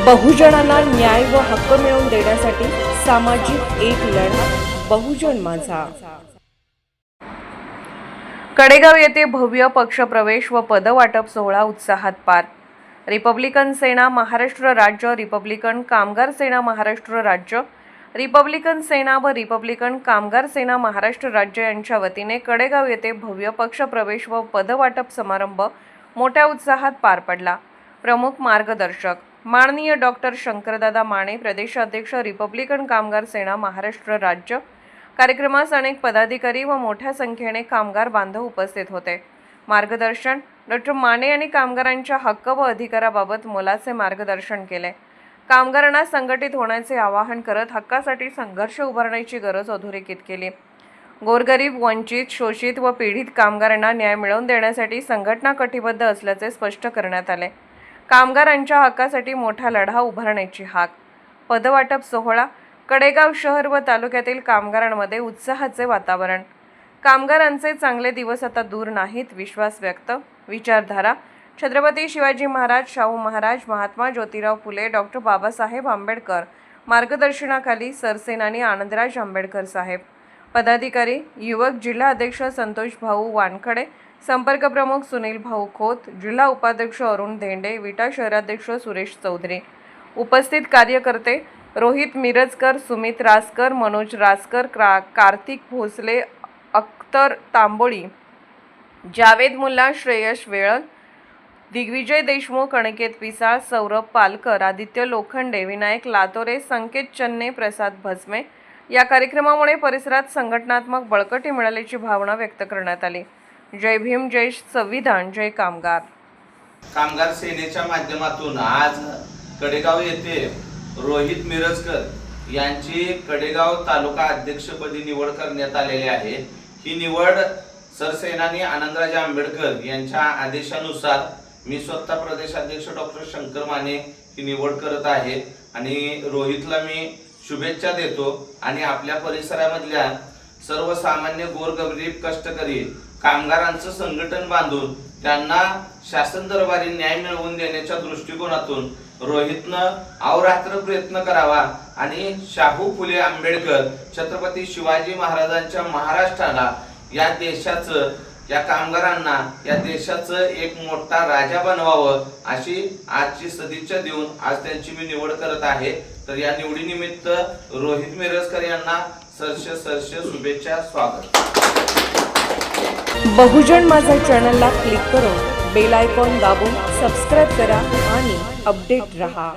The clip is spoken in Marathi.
बहुजनांना न्याय व हक्क मिळवून देण्यासाठी सामाजिक एक लढा बहुजन माझा। कडेगाव येथे भव्य पक्षप्रवेश व पदवाटप सोहळा उत्साहात पार। रिपब्लिकन सेना महाराष्ट्र राज्य, रिपब्लिकन कामगार सेना महाराष्ट्र राज्य, रिपब्लिकन सेना व रिपब्लिकन कामगार सेना महाराष्ट्र राज्य यांच्या वतीने कडेगाव येथे भव्य पक्षप्रवेश व पदवाटप समारंभ मोठ्या उत्साहात पार पडला। प्रमुख मार्गदर्शक माननीय डॉक्टर शंकरदादा माने, प्रदेशाध्यक्ष रिपब्लिकन कामगार सेना महाराष्ट्र राज्य। कार्यक्रमास अनेक पदाधिकारी व मोठ्या संख्येने कामगार बांधव उपस्थित होते। मार्गदर्शन डॉक्टर माने यांनी कामगारांच्या हक्क व अधिकाराबाबत मोलाचे मार्गदर्शन केले। कामगारांना संघटित होण्याचे आवाहन करत हक्कासाठी संघर्ष उभारण्याची गरज अधोरेखित केली। गोरगरीब, वंचित, शोषित व पीडित कामगारांना न्याय मिळवून देण्यासाठी संघटना कटिबद्ध असल्याचे स्पष्ट करण्यात आले। कामगारांच्या हक्कासाठी मोठा लढा उभारण्याची हाक। पदवाटप सोहळा कडेगाव शहर व तालुक्यातील कामगारांमध्ये उत्साहाचे वातावरण। कामगारांचे चांगले दिवस आता दूर नाहीत, विश्वास व्यक्त। विचारधारा छत्रपती शिवाजी महाराज, शाहू महाराज, महात्मा ज्योतिराव फुले, डॉक्टर बाबासाहेब आंबेडकर मार्गदर्शनाखाली सरसेनानी आनंदराज आंबेडकर साहेब। पदाधिकारी युवक जिल्हा अध्यक्ष संतोष भाऊ वानखडे, संपर्क प्रमुख सुनील भाऊ खोत, जिल्हा उपाध्यक्ष अरुण धेंडे, विटा शहराध्यक्ष सुरेश चौधरी। उपस्थित कार्यकर्ते रोहित मिरजकर, सुमित रासकर, मनोज रासकर, कार्तिक भोसले, अख्तर तांबोळी, जावेद मुल्ला, श्रेयश वेळल, दिग्विजय देशमुख, अनिकेत पिसाळ, सौरभ पालकर, आदित्य लोखंडे, विनायक लातोरे, संकेत चन्ने, प्रसाद भस्मे। या कार्यक्रमामुळे परिसरात संघटनात्मक बळकटी मिळाल्याची भावना व्यक्त करण्यात आली। जय भीम, जय संविधान, जय कामगार। कामगार सेनेच्या माध्यमातून आज कडेगाव येथे रोहित मिरजकर यांची कडेगाव तालुका अध्यक्षपदी निवड करण्यात आलेली आहे। ही निवड सरसेनानी आनंदराज आंबेडकर यांच्या आदेशानुसार मी स्वतः प्रदेशाध्यक्ष डॉक्टर शंकर माने ही निवड करत आहे आणि रोहितला मी शुभेच्छा देतो आणि आपल्या परिसरामधल्या सर्वसामान्य गोरगरीब कष्टकरी कामगारांचं संघटन बांधून त्यांना शासन दरबारी न्याय मिळवून देण्याच्या दृष्टिकोनातून रोहितनं अहोरात्र प्रयत्न करावा आणि शाहू फुले आंबेडकर छत्रपती शिवाजी महाराजांच्या महाराष्ट्राला, या देशाचं, या कामगारांना, या देशाचं एक मोठा राजा बनवावं अशी आजची सदिच्छा देऊन आज त्यांची मी निवड करत आहे। तर या निवडीनिमित्त रोहित मिरजकर यांना सरसे शुभेच्छा, स्वागत। बहुजन माझा चॅनलला क्लिक करून बेल आयकॉन दाबून सबस्क्राइब करा आणि अपडेट रहा।